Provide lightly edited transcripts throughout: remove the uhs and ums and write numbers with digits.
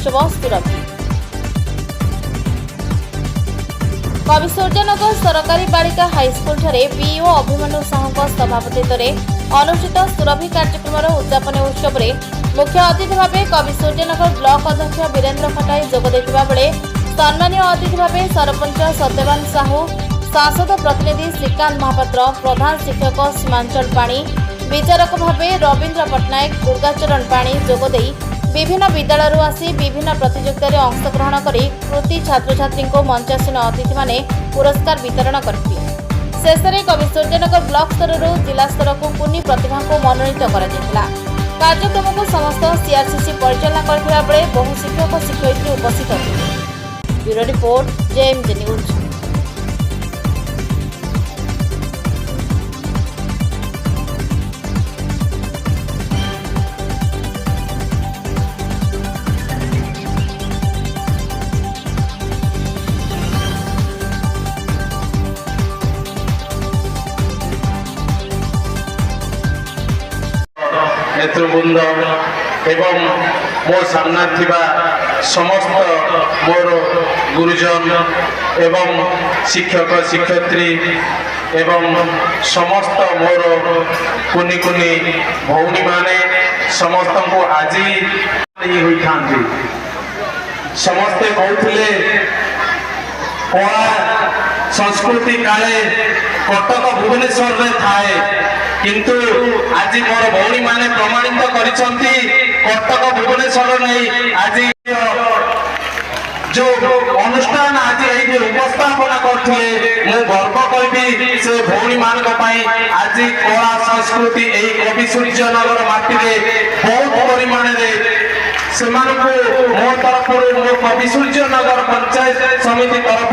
महोत्सव सुरभि कवि सूर्यनगर सरकारी बालिका हाईस्कल बीओ अभिमन्यु साहू सभापतित्व अनुष्ठित सुरभि कार्यक्रम उद्यापन उत्सव में मुख्य अतिथि भाव कवि सूर्यनगर ब्लॉक अध्यक्ष वीरेन्द्र खटाई जोगदेइथिबा बेले सम्मानीय अतिथि भाव सरपंच सत्यवान साहू सांसद प्रतिनिधि श्रीकांत महापात्र प्रधान शिक्षक सीमांचल पाणी विचारक भाव रवीन्द्र पट्टनायक दुर्गाचरण पाणी जोगदे विभिन्न विद्यालय आसी विभिन्न प्रतियोगितार अंशग्रहण कर कृति छात्र छात्री मंचासीन अतिथि माने पुरस्कार वितरण करते। शेष में कवि सूर्यनगर ब्लॉक स्तर जिला स्तर को कुनी प्रतिभा को मनोनीत कर कार्यक्रम को समस्त सीआरसीसी परिचालना करथिबा बेले बहु शिक्षक शिक्षयित्री उपस्थित थे। Bureau report JMJ news. नेतृवृंद एवं मो सामना थिबा समस्त मोर गुरुजन एवं शिक्षक शिक्षयित्री एवं समस्त मोर कुनी कुनी भौणी माने समस्त को आज हुई था समस्ते कहते कला संस्कृति काले कटक भुवनेश्वर में थाए किंतु आज मोर भौणी माने प्रमाणित करिसंती कटक भुवनेश्वर नहीं आज जो अनुष्ठान आज ये उपस्थापना करते मु गर्व करी से भौणी मान आज कला संस्कृति यही कवि सूर्यनगर माटी बहुत परिमाण से मो तरफ मो कवि सूर्यनगर पंचायत समिति तरफ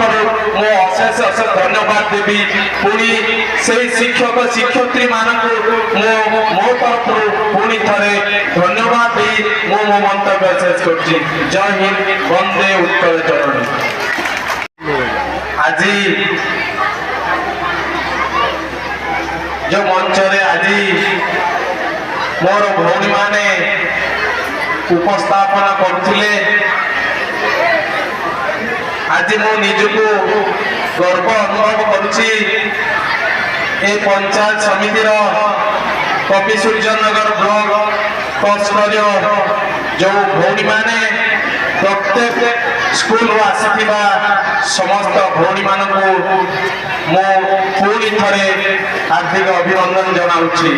मो अशेष अशेष धन्यवाद देवी पुणी से शिक्षक शिक्षयित्री मानक मो तरफ पुणी थे धन्यवाद दी मो मंतव्य शेष कर। जय हिंद वंदे उत्कल जननी। आज जो मंच आज मोर भौणी माने उपस्थापना करथिले आज मो निजको गर्व अनुभव करुछि ए पंचायत समितिर कवि सूर्यनगर ब्लॉक स्तरीय जो भौणी माने प्रत्येक स्कूल आसीथिबा समस्त भौणी मानकु मो पुणी थरे हार्दिक अभिनंदन जनाउछि।